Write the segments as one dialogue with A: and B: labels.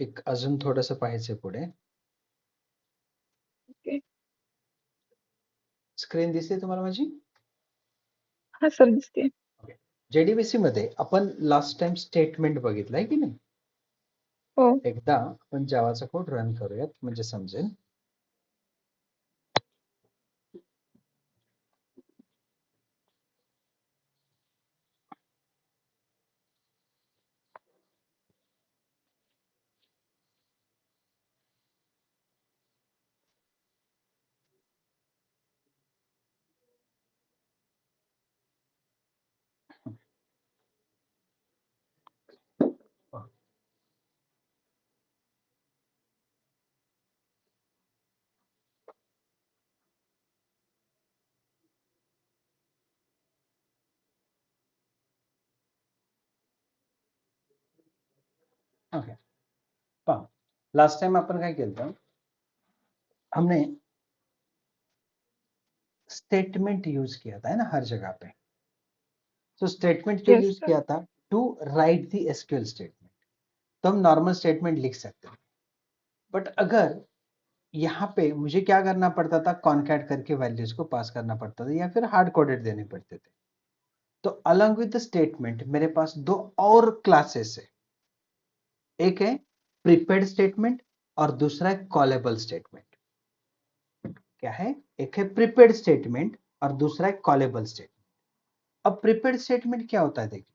A: एक अजून थोडंसं पाहायचं पुढे.
B: ओके.
A: स्क्रीन दिसते तुम्हाला माझी?
B: हा सर दिसते.
A: JDBC मध्ये आपण लास्ट टाइम स्टेटमेंट बघितलंय की नाही?
B: हो.
A: एकदा आपण जावाचा कोड रन करूयात म्हणजे समजेल. ओके, पहा लास्ट टाइम अपन काय केलं, हमने स्टेटमेंट यूज किया था है ना हर जगह पे. तो स्टेटमेंट क्यों
B: यस
A: यूज
B: सर.
A: किया था? To write the SQL statement. तो हम नॉर्मल स्टेटमेंट लिख सकते हैं, बट अगर यहाँ पे मुझे क्या करना पड़ता था, कॉन्कैट करके वैल्यूज को पास करना पड़ता था या फिर हार्ड कोडेड देने पड़ते थे. तो अलॉन्ग विद द स्टेटमेंट मेरे पास दो और क्लासेस है. एक है प्रीपेड स्टेटमेंट और दूसरा है कॉलेबल स्टेटमेंट. क्या है? एक है प्रीपेड स्टेटमेंट और दूसरा है कॉलेबल स्टेटमेंट. अब प्रीपेड स्टेटमेंट क्या होता है? देखिए,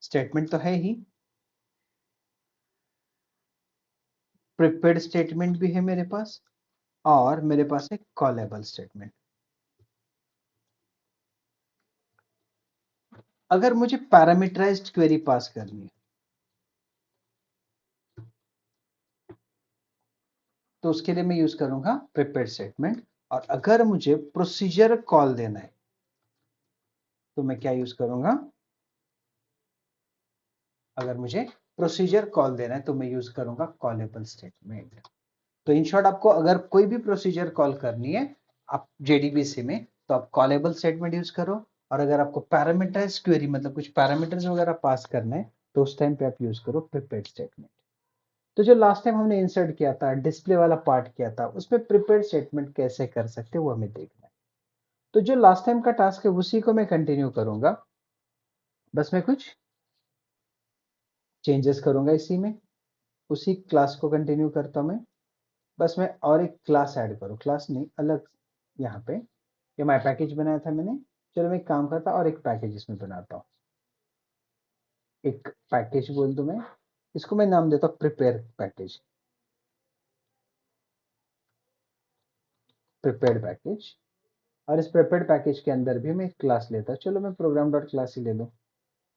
A: स्टेटमेंट तो है ही, प्रीपेड स्टेटमेंट भी है मेरे पास और मेरे पास है कॉलेबल स्टेटमेंट. अगर मुझे पैरामीटराइज्ड क्वेरी पास करनी है तो उसके लिए मैं यूज करूंगा प्रीपेड स्टेटमेंट. और अगर मुझे प्रोसीजर कॉल देना है तो मैं क्या यूज करूंगा? अगर मुझे प्रोसीजर कॉल देना है तो मैं यूज करूंगा कॉलेबल स्टेटमेंट. तो इन शॉर्ट, आपको अगर कोई भी प्रोसीजर कॉल करनी है आप JDBC में, तो आप कॉलेबल स्टेटमेंट यूज करो. और अगर आपको पैरामीटराइज्ड क्वेरी मतलब कुछ पैरामीटर्स वगैरह पास करना है तो उस टाइम पे आप यूज करो प्रीपेड स्टेटमेंट. तो जो लास्ट टाइम हमने इंसर्ट किया था, डिस्प्ले वाला पार्ट किया था, उसमें प्रीपेड स्टेटमेंट कैसे कर सकते हैं वो हमें देखना है. तो जो लास्ट टाइम का टास्क है उसी को मैं कंटिन्यू करूंगा, बस मैं कुछ चेंजेस करूंगा इसी में. उसी क्लास को कंटिन्यू करता हूं मैं. बस मैं और एक क्लास ऐड करूं, क्लास नहीं अलग. यहाँ पे ये माई पैकेज बनाया था मैंने. चलो मैं एक काम करता और एक पैकेज इसमें बनाता हूँ. एक पैकेज बोल दूं मैं, इसको मैं नाम देता हूँ प्रिपेयर पैकेज. Prepared package. और इस प्रिपेयर्ड पैकेज के अंदर भी मैं एक क्लास लेता. चलो मैं प्रोग्राम डॉट क्लास ही ले लूँ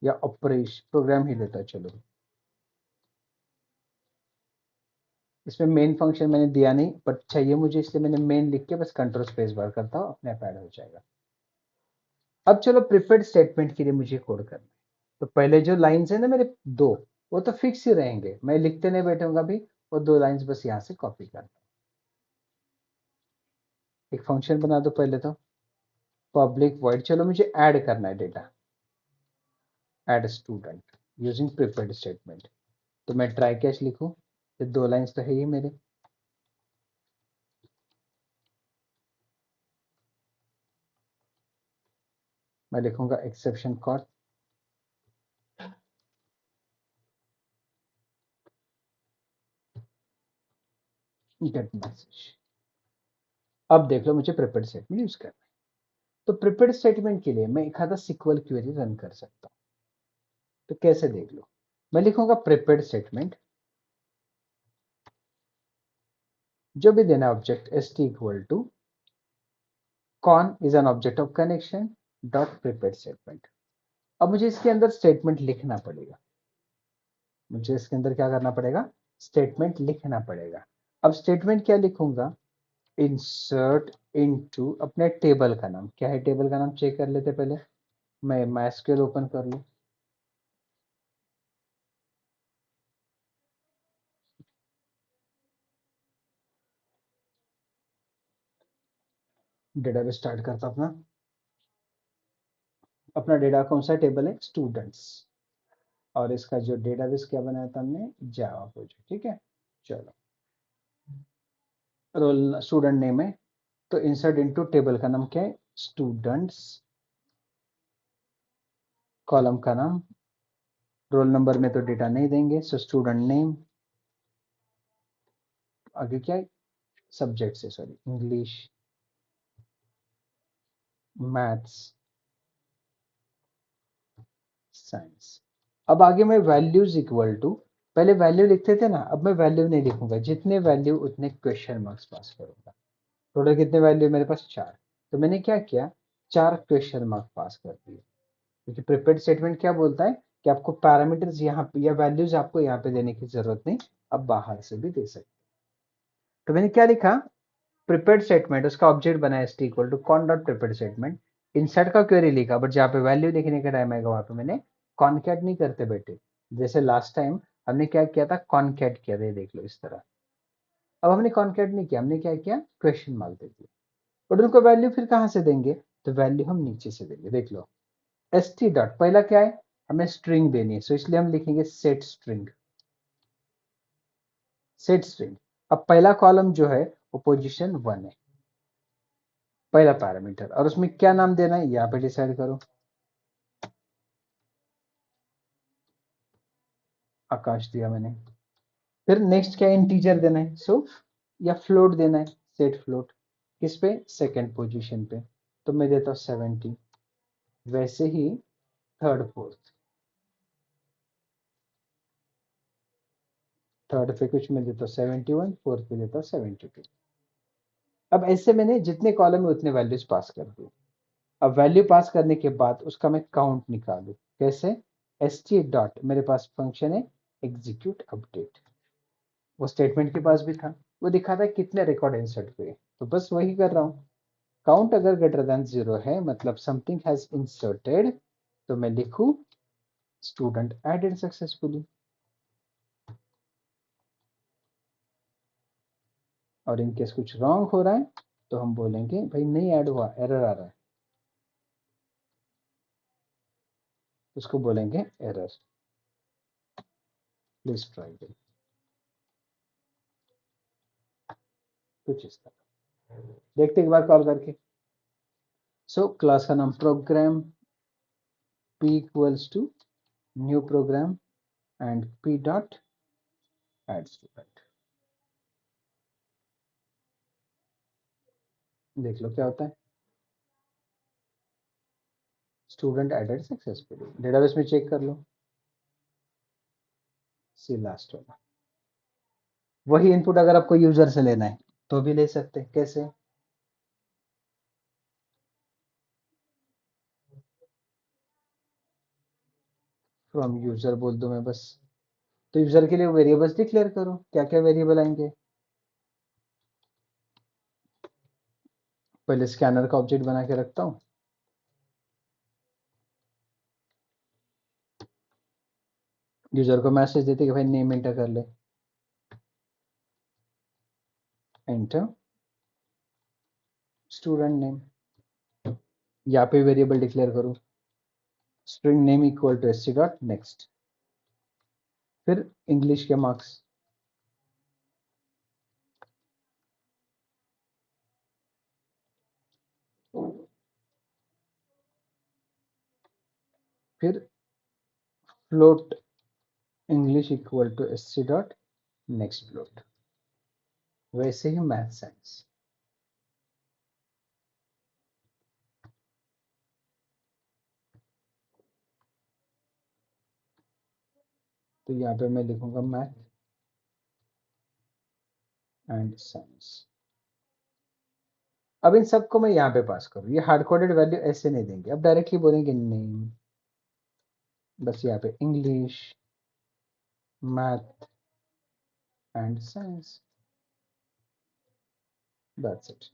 A: या ऑपरेशन प्रोग्राम ही लेता. चलो इसमें मेन फंक्शन मैंने दिया नहीं, बट चाहिए मुझे इसलिए मैंने मेन लिख के बस कंट्रोल स्पेस बार करता हूँ, अपने आप ऐड हो जाएगा. अब चलो प्रीपेड स्टेटमेंट के लिए मुझे कोड करना है. तो पहले जो लाइंस है ना मेरे दो, वो तो फिक्स ही रहेंगे, मैं लिखते नहीं बैठूंगा भी. वो दो लाइंस बस यहाँ से कॉपी करता हूँ. एक फंक्शन बना दो पहले तो, पब्लिक वॉइड. चलो मुझे ऐड करना है data, add student using prepaid statement. तो मैं ट्राई कैच लिखूं, ये दो लाइंस तो है ही मेरे. मैं लिखूंगा एक्सेप्शन कॉल, गेट मैसेज. अब देख लो मुझे प्रीपेड स्टेटमेंट यूज करना है. तो प्रीपेड स्टेटमेंट के लिए मैं एक आधा सिक्वल क्वेरी रन कर सकता हूँ. तो कैसे देख लो, मैं लिखूंगा प्रीपेड स्टेटमेंट, जो भी देना object st equal to con is an object of connection dot prepared statement. अब मुझे इसके अंदर स्टेटमेंट लिखना पड़ेगा. मुझे इसके अंदर क्या करना पड़ेगा? स्टेटमेंट लिखना पड़ेगा. अब स्टेटमेंट क्या लिखूंगा? इंसर्ट इनटू अपने टेबल का नाम. क्या है टेबल का नाम? चेक कर लेते पहले. मैं MySQL ओपन कर लूं. डेटाबेस स्टार्ट करता अपना. अपना डेटा कौन सा टेबल है? स्टूडेंट्स. और इसका जो डेटाबेस क्या बनाया था हमने, जावा प्रोजेक्ट। ठीक है, चलो रोल स्टूडेंट नेम है तो इंसर्ट इनटू टेबल का नाम क्या है, स्टूडेंट्स, कॉलम का नाम, रोल नंबर में तो डेटा नहीं देंगे, सो स्टूडेंट नेम, आगे क्या है, सब्जेक्ट से, सॉरी इंग्लिश, मैथ्स, साइंस। अब आगे मैं वैल्यूज इक्वल टू, पहले वैल्यू लिखते थे ना, अब मैं वैल्यू नहीं लिखूंगा, जितने वैल्यू उतने क्वेश्चन मार्क्स पास करूंगा। टोटल कितने वैल्यू मेरे पास, 4। तो मैंने क्या किया, 4 क्वेश्चन मार्क पास कर दिए, क्योंकि प्रिपेयर्ड स्टेटमेंट क्या बोलता है कि आपको पैरामीटर्स यहाँ पे या वैल्यूज आपको यहाँ पे देने की जरूरत नहीं, अब बाहर से भी दे सकते। तो मैंने क्या लिखा, प्रिपेयर्ड स्टेटमेंट, उसका ऑब्जेक्ट बनाया st equal to con dot prepared statement, insert का क्वेरी लिखा, बट जहाँ पे वैल्यू लिखने का टाइम आएगा वहां पे मैंने कॉनकैट नहीं करते बेटे, जैसे लास्ट टाइम हमने क्या किया था, कॉनकैट किया था, ये देख लो इस तरह। अब हमने कॉनकैट नहीं किया, हमने क्या किया, क्वेश्चन मार्क दे दिया। बट उनको वैल्यू फिर कहाँ से देंगे, तो वैल्यू हम नीचे से देंगे, देख लो st डॉट, पहला क्या है, हमें स्ट्रिंग देनी है, सो इसलिए हम लिखेंगे सेट स्ट्रिंग, सेट स्ट्रिंग। अब पहला कॉलम जो है वो पोजीशन 1 है, पहला पैरामीटर, और उसमें क्या नाम देना है यहाँ पे डिसाइड करो, आकाश दिया मैंने। फिर नेक्स्ट क्या, इंटीजर देना है, सो या फ्लोट देना है, सेट फ्लोट, किस पे, सेकंड पोजीशन पे, तो मैं देता हूँ 70। वैसे ही थर्ड फोर्थ, थर्ड पे कुछ मैं देता हूँ 71, फोर्थ पे देता हूँ 72। अब ऐसे मैंने जितने कॉलम में उतने वैल्यूज पास कर दी। अब वैल्यू पास करने के बाद उसका मैं काउंट निकालू, कैसे, st डॉट, मेरे पास फंक्शन है एग्जीक्यूट अपडेट, वो स्टेटमेंट के पास भी था, वो दिखाता है कितने रिकॉर्ड इंसर्ट हुए, तो बस वही कर रहा हूँ। काउंट अगर ग्रेटर देन 0 है, मतलब समथिंग हैज इंसर्टेड, तो मैं लिखूं स्टूडेंट एडेड सक्सेसफुली, और इनकेस कुछ रॉन्ग हो रहा है तो हम बोलेंगे भाई नहीं ऐड हुआ, एरर आ रहा है, उसको बोलेंगे एरर, प्लीज ट्राई अगेन, कुछ इस तरह। देखते एक बार कॉल करके। सो क्लास का नाम program, p equals to new program and p dot add student, देख लो क्या होता है, स्टूडेंट एडेड सक्सेसफुली, डेटाबेस में चेक कर लो, सी लास्ट वाला। वही इनपुट अगर आपको यूजर से लेना है तो भी ले सकते हैं, कैसे, फ्रॉम यूजर बोल दो मैं बस, तो यूजर के लिए वेरिएबल्स डिक्लेयर करो, क्या क्या वेरिएबल आएंगे, पहले स्कैनर का ऑब्जेक्ट बना के रखता हूँ, यूजर को मैसेज देते कि भाई नेम एंटर कर ले, एंटर स्टूडेंट नेम, यहाँ पे वेरिएबल डिक्लेयर करूँ, string name equal to st dot next, फिर इंग्लिश के मार्क्स, फिर float English equal to st dot next float, वैसे ही मैथ साइंस। तो यहाँ पे मैं लिखूंगा मैथ एंड साइंस। अब इन सबको मैं यहाँ पे पास करूँ, ये हार्ड कोडेड वैल्यू ऐसे नहीं देंगे, अब डायरेक्टली बोलेंगे नेम, बस यहाँ पे English, math and science, that's it.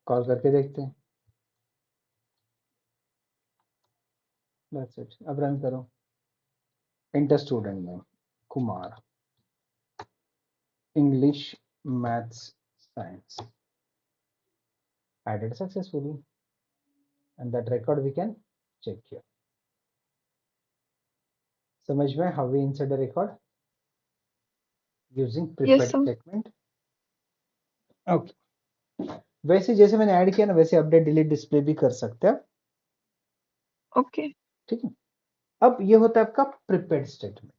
A: Call करके देखते हैं, दैट्स इट। अब रन करो, inter student name Kumar, English, maths, science, added successfully, and that record we can check here. समझ में how we insert the record using
B: Yes,
A: prepared
B: sir.
A: Statement? Okay, वैसे जैसे मैंने ऐड किया ना वैसे अपडेट डिलीट डिस्प्ले भी कर सकते हैं,
B: Okay.
A: ठीक है। अब ये होता है आपका प्रिपेयर्ड स्टेटमेंट।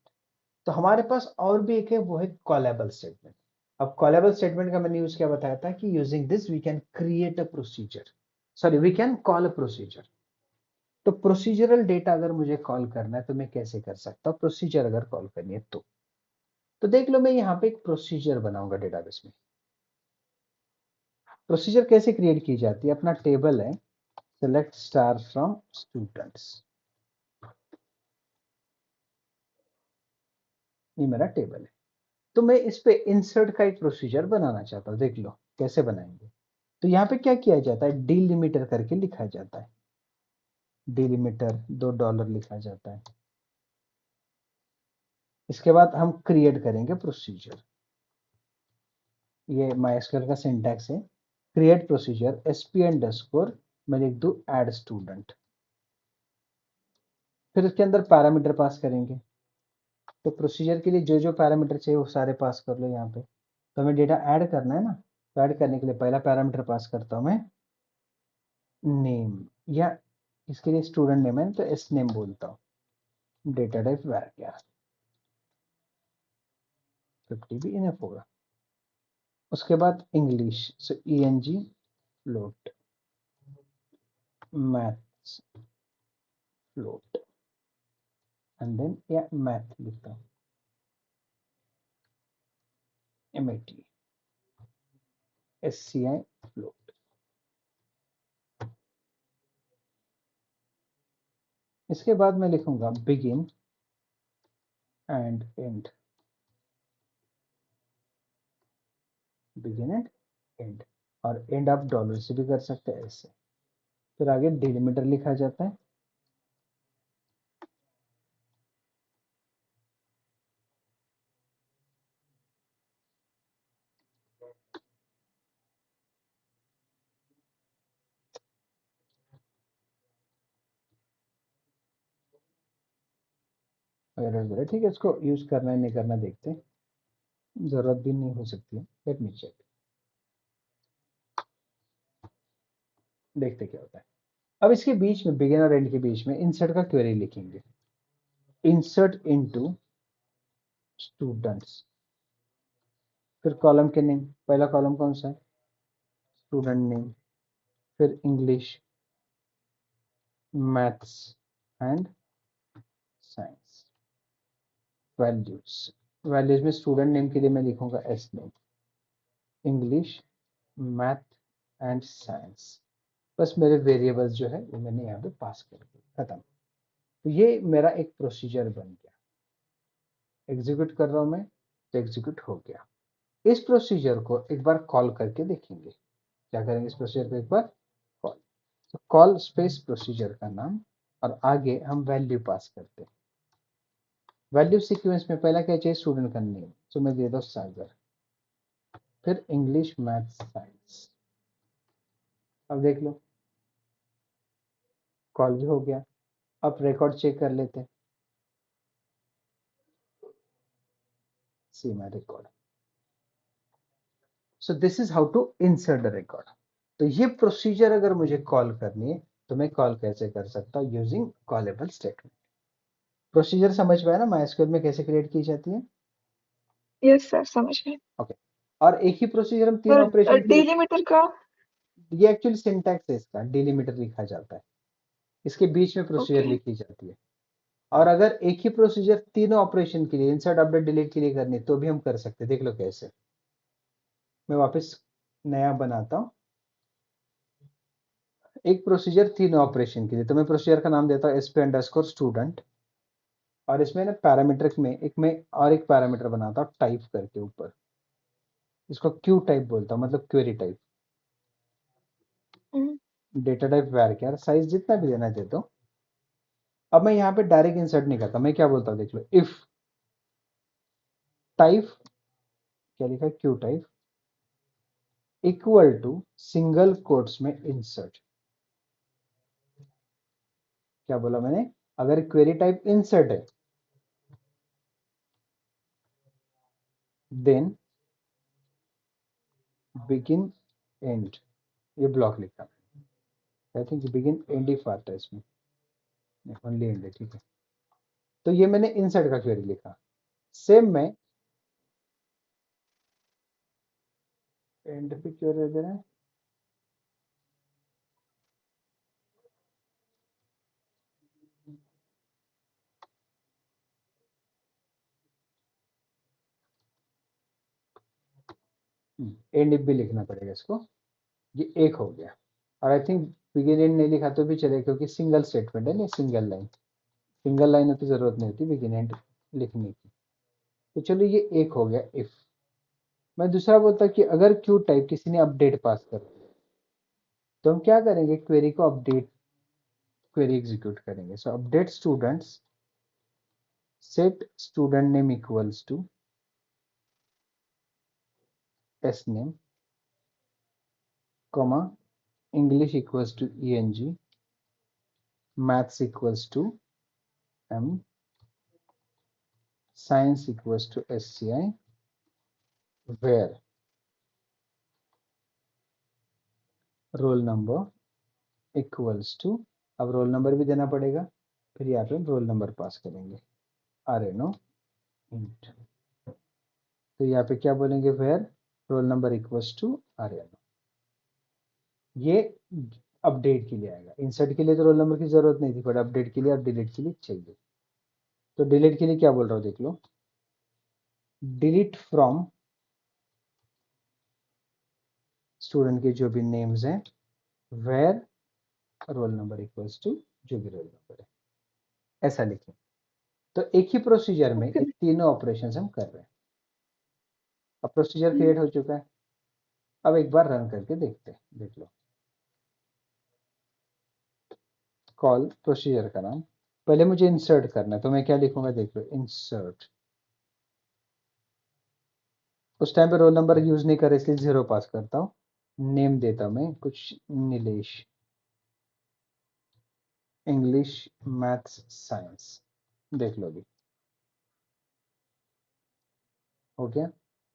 A: तो हमारे पास और भी एक है, वो है कॉलेबल स्टेटमेंट। अब कॉलेबल स्टेटमेंट का मैंने यूज क्या बताया था कि using this we can create a procedure, sorry we can call a procedure. तो प्रोसीजरल डेटा अगर मुझे कॉल करना है तो मैं कैसे कर सकता हूँ, प्रोसीजर अगर कॉल करनी है तो देख लो मैं यहाँ पे एक प्रोसीजर बनाऊंगा डेटाबेस में। प्रोसीजर कैसे क्रिएट की जाती है, अपना टेबल है सेलेक्ट स्टार फ्रॉम स्टूडेंट्स, ये मेरा टेबल है। तो मैं इस पे इंसर्ट का एक प्रोसीजर बनाना चाहता हूँ, देख लो कैसे बनाएंगे। तो यहाँ पे क्या किया जाता है, डिलिमीटर करके लिखा जाता है, डिलिमीटर $2 लिखा जाता है। इसके बाद हम क्रिएट करेंगे प्रोसीजर, ये माइस्क्वेल का सिंटैक्स है, क्रिएट प्रोसीजर sp अंडरस्कोर मैं लिख दूं ऐड स्टूडेंट, फिर इसके अंदर पैरामीटर पास करेंगे। तो प्रोसीजर के लिए जो जो पैरामीटर चाहिए वो सारे पास कर लो यहाँ पे। तो हमें डेटा ऐड करना है ना, तो ऐड करने के लिए पहला पैरामीटर पास करता हूँ मैं नेम, या इसके लिए स्टूडेंट नेम है तो एस नेम बोलता हूँ, डेटा टाइप var 50 भी इनफ होगा। उसके बाद English, so eng float, maths float, and then या मैथ लिखता हूँ mat, sci फ्लोट। इसके बाद मैं लिखूंगा begin and end, begin and end, और एंड आप डॉलर से भी कर सकते हैं ऐसे। फिर आगे डिलीमीटर लिखा जाता है, अगर ठीक है इसको यूज करना है नहीं करना देखते हैं, जरूरत भी नहीं हो सकती है, लेट मी चेक, देखते क्या होता है। अब इसके बीच में बिगिन और एंड के बीच में इंसर्ट का क्वेरी लिखेंगे, इंसर्ट इनटू स्टूडेंट्स, फिर कॉलम के नेम, पहला कॉलम कौन सा है स्टूडेंट नेम, फिर English, maths and science, values, values में स्टूडेंट नेम के लिए मैं लिखूंगा S name, English, math and science. बस मेरे वेरिएबल्स जो है वो मैंने यहाँ पे पास कर दिए, खत्म। तो ये मेरा एक प्रोसीजर बन गया, एग्जीक्यूट कर रहा हूँ मैं तो एग्जीक्यूट हो गया। इस प्रोसीजर को एक बार कॉल करके देखेंगे, क्या करेंगे इस प्रोसीजर को एक बार कॉल, तो कॉल स्पेस प्रोसीजर का नाम, और आगे हम वैल्यू पास करते हैं। वैल्यू सीक्वेंस में पहला क्या चाहिए, स्टूडेंट का नेम, तो मैं दे दो सागर, फिर इंग्लिश मैथ साइंस। अब देख लो कॉल भी हो गया। अब रिकॉर्ड चेक कर लेते हैं, see my record. So this is how to insert the record. तो ये प्रोसीजर अगर मुझे कॉल करनी है तो मैं कॉल कैसे कर सकता हूँ, यूजिंग कॉलेबल स्टेटमेंट। प्रोसीजर समझ में आया ना माइस्क्वेल में कैसे क्रिएट की जाती है,
B: Yes, sir. समझ गए.
A: ओके। और एक ही प्रोसीजर हम तीन
B: सर
A: ऑपरेशन के लिए,
B: डिलीमीटर का.
A: ये एक्चुअली सिंटैक्स है इसका, डिलीमीटर लिखा जाता है, इसके बीच में प्रोसीजर
B: Okay.
A: लिखी जाती है। और अगर एक ही प्रोसीजर तीनों ऑपरेशन के लिए, इंसर्ट अपडेट डिलीट के लिए करनी है तो भी हम कर सकते हैं, देख लो कैसे। मैं वापस नया बनाता हूँ, एक प्रोसीजर तीनों ऑपरेशन के लिए, तो मैं प्रोसीजर का नाम देता हूँ sp अंडरस्कोर स्टूडेंट, और इसमें ना पैरामीटर में एक मैं और एक पैरामीटर बनाता हूँ टाइप करके ऊपर, इसको क्यू टाइप बोलता हूँ, मतलब क्वेरी टाइप।
B: हम्म.
A: डेटा टाइप var साइज जितना भी देना दे दो। अब मैं यहाँ पे डायरेक्ट इंसर्ट नहीं करता, मैं क्या बोलता हूँ देख लो, इफ टाइप, क्या लिखा है Q type, equal to single quotes में इंसर्ट। क्या बोला मैंने, अगर क्वेरी टाइप इंसर्ट है देन बिगिन एंड, ये ब्लॉक लिखा, आई थिंक बिगिन एंड ही फास्ट है इसमें, ओनली एंड है, ठीक है। तो ये मैंने इंसर्ट का क्वेरी लिखा। सेम मैं एंड पे क्वेरी दे रहा है, एंड इफ भी लिखना पड़ेगा इसको। ये एक हो गया, और आई थिंक बिगिन एंड नहीं लिखा तो भी चले, क्योंकि सिंगल स्टेटमेंट है ना, सिंगल लाइन तो जरूरत नहीं होती बिगिन एंड लिखने की। तो चलो ये एक हो गया इफ। मैं दूसरा बोलता कि अगर क्यू टाइप किसी ने अपडेट पास कर, तो हम क्या करेंगे, क्वेरी को अपडेट क्वेरी एग्जीक्यूट करेंगे। So update students set student name equals to S name, comma English equals to eng, maths equals to m, science equals to sci, where roll number equals to, अब roll number भी देना पड़ेगा, फिर यहाँ पे roll number पास करेंगे RNO int। तो यहाँ पे क्या बोलेंगे, where roll number equals to RNO। ये अपडेट के लिए आएगा, इंसर्ट के लिए तो रोल नंबर की जरूरत नहीं थी, बट अपडेट के लिए और डिलीट के लिए चाहिए। तो डिलीट के लिए क्या बोल रहा हूँ देख लो, डिलीट फ्रॉम स्टूडेंट के जो भी नेम्स हैं, where roll number equals to जो भी रोल नंबर है, ऐसा लिखें। तो एक ही प्रोसीजर में ये
B: Okay.
A: तीनों ऑपरेशंस हम कर रहे हैं। अब प्रोसीजर क्रिएट हो चुका है, अब एक बार रन करके देखते हैं, देख लो। कॉल प्रोसीजर का नाम, पहले मुझे इंसर्ट करना है, तो मैं क्या लिखूंगा देख लो, इंसर्ट। उस टाइम पे रोल नंबर यूज नहीं कर इसलिए 0 पास करता हूँ। नेम देता मैं कुछ नीलेश, इंग्लिश मैथ्स साइंस, देख लो अभी हो गया।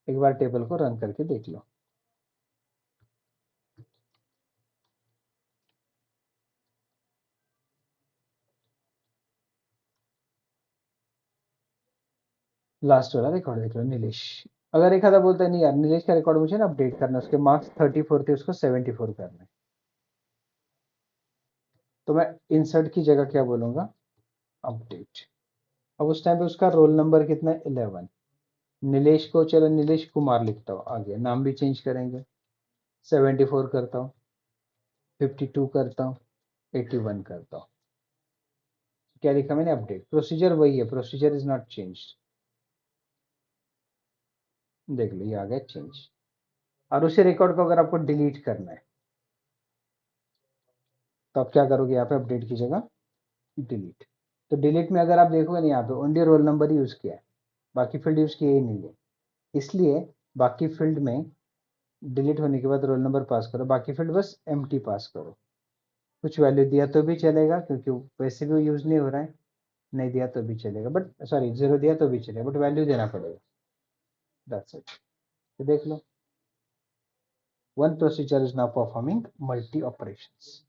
A: एक बार टेबल को रन करके देख लो। लास्ट वाला रिकॉर्ड देख लो, नीलेश। अगर एक आधा बोलता है नहीं यार नीलेश का रिकॉर्ड मुझे ना अपडेट करना है, उसके मार्क्स 34 थे उसको 74 करना है, तो मैं इंसर्ट की जगह क्या बोलूंगा, अपडेट। अब उस टाइम पे उसका रोल नंबर कितना है, 11। नीलेश को चलो नीलेश कुमार लिखता हूँ, आगे नाम भी चेंज करेंगे, 74 करता हूँ, 52 करता हूँ, 81 करता हूँ। क्या लिखा मैंने, अपडेट। प्रोसीजर वही है, प्रोसीजर इज नॉट चेंज। देख लो ये आ गया चेंज। और उसी रिकॉर्ड को अगर आपको डिलीट करना है तो आप क्या करोगे, यहाँ पे अपडेट की जगह डिलीट। तो डिलीट में अगर आप देखोगे ना, यहाँ पे ओनली रोल नंबर ही यूज किया है, बाकी फील्ड यूज किए ही नहीं है। इसलिए बाकी फील्ड में डिलीट होने के बाद रोल नंबर पास करो, बाकी फील्ड बस एम्प्टी पास करो। कुछ वैल्यू दिया तो भी चलेगा क्योंकि वैसे भी यूज नहीं हो रहा है, नहीं दिया तो भी चलेगा, बट सॉरी 0 दिया तो भी चलेगा, बट वैल्यू देना पड़ेगा। That's it. तो देख लो, one procedure is now performing multi operations.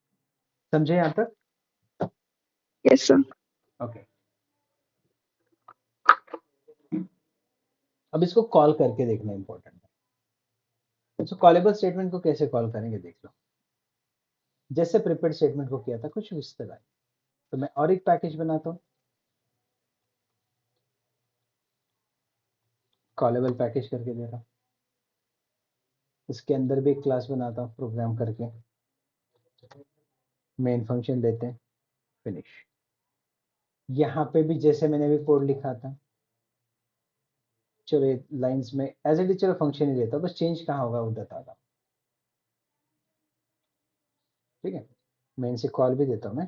A: समझे यहाँ तक?
B: Yes, sir.
A: ओके। अब इसको कॉल करके देखना इंपॉर्टेंट है। तो कॉलेबल स्टेटमेंट को कैसे कॉल करेंगे देख लो, जैसे प्रिपेयर्ड स्टेटमेंट को किया था कुछ इस तरह। तो मैं और एक पैकेज बनाता हूँ, कॉलेबल पैकेज करके दे रहा हूँ। इसके अंदर भी एक क्लास बनाता हूँ प्रोग्राम करके, मेन फंक्शन देते हैं, फिनिश। यहाँ पे भी जैसे मैंने अभी कोड लिखा था, चलो लाइंस में एज इट इज, चलो फंक्शन ही देता हूँ, बस चेंज कहाँ होगा वो बता रहा हूँ, ठीक है। मेन से कॉल भी देता हूँ मैं,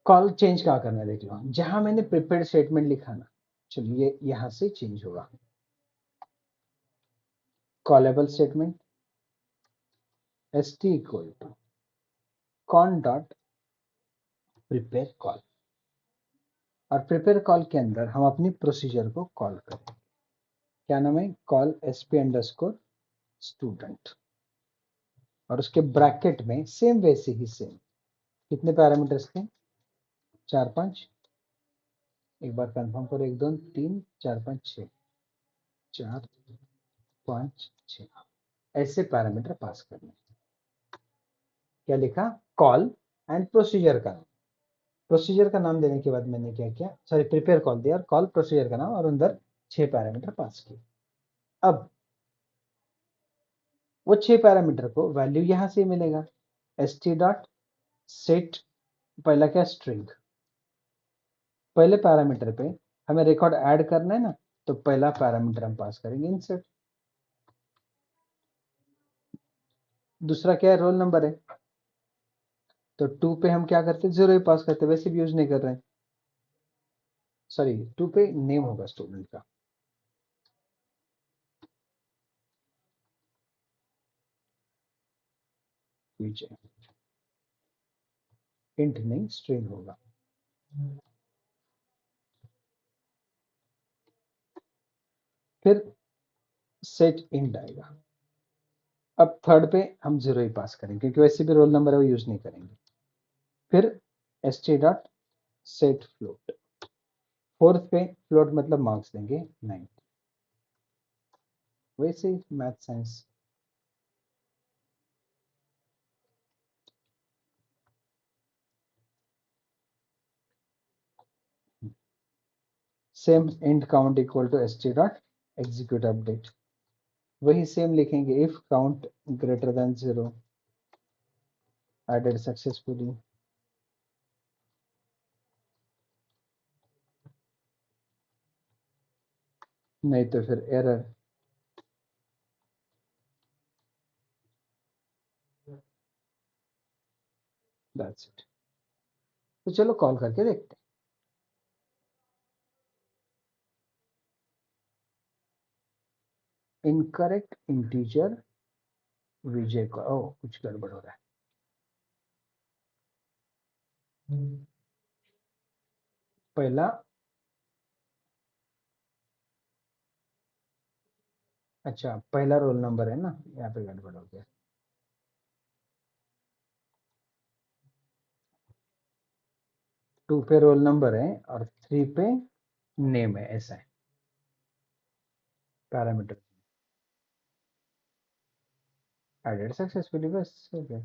A: कॉल चेंज कहाँ करना है देख लो, जहां मैंने प्रिपेयर्ड स्टेटमेंट लिखा ना, चलिए ये यहां से चेंज होगा। Callable statement st equal to con dot prepare call, और प्रिपेयर कॉल के अंदर हम अपनी प्रोसीजर को कॉल करें। क्या नाम है? कॉल sp अंडरस्कोर स्टूडेंट, और उसके ब्रैकेट में सेम वैसे ही सेम कितने पैरामीटर्स थे? 4 5, एक बार कंफर्म करो, 1 2 3 4 5 6, 4 5 6 ऐसे पैरामीटर पास करने। क्या लिखा? कॉल एंड प्रोसीजर का नाम। प्रोसीजर का नाम देने के बाद मैंने क्या किया, सॉरी प्रिपेयर कॉल दिया और कॉल प्रोसीजर का नाम, और अंदर 6 पैरामीटर पास किए। अब वो 6 पैरामीटर को वैल्यू यहां से मिलेगा, st डॉट सेट, पहला क्या? स्ट्रिंग। पहले पैरामीटर पे हमें रिकॉर्ड ऐड करना है ना, तो पहला पैरामीटर हम पास करेंगे इंसर्ट। दूसरा क्या है? रोल नंबर है, तो 2 पे हम क्या करते हैं? 0 ही पास करते हैं, वैसे भी यूज नहीं कर रहे हैं। सॉरी 2 पे नेम होगा स्टूडेंट का, पीछे इंट नहीं स्ट्रिंग होगा। फिर सेट इंट आएगा। अब थर्ड पे हम 0 ही पास करेंगे क्योंकि वैसे भी रोल नंबर है, वो यूज नहीं करेंगे। फिर st dot set float, fourth पे फ्लोट मतलब मार्क्स देंगे 9। वैसे ही math science. Same int count equal to st dot execute update, वही सेम लिखेंगे, if count greater than 0 added successfully, नहीं तो फिर एरर। That's it. तो चलो कॉल करके देखते हैं। इनकरेक्ट इंटीजर विजय का, ओ कुछ गड़बड़ हो रहा है। पहला, अच्छा पहला रोल नंबर है ना, यहाँ पे गड़बड़ हो गया। 2 पे रोल नंबर है और 3 पे नेम है, ऐसा है पैरामीटर। एडेड सक्सेसफुली, बस हो गया।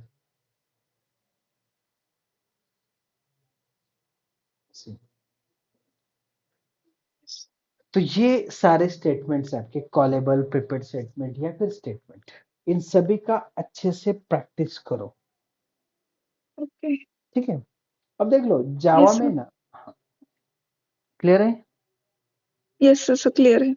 A: तो ये सारे स्टेटमेंट्स आपके कॉलेबल, प्रिपेयर्ड स्टेटमेंट या फिर स्टेटमेंट, इन सभी का अच्छे से प्रैक्टिस करो।
B: Okay.
A: ठीक है? अब देख लो जावा
B: Yes,
A: में
B: sir.
A: ना, क्लियर है?
B: Yes, sir. So clear है.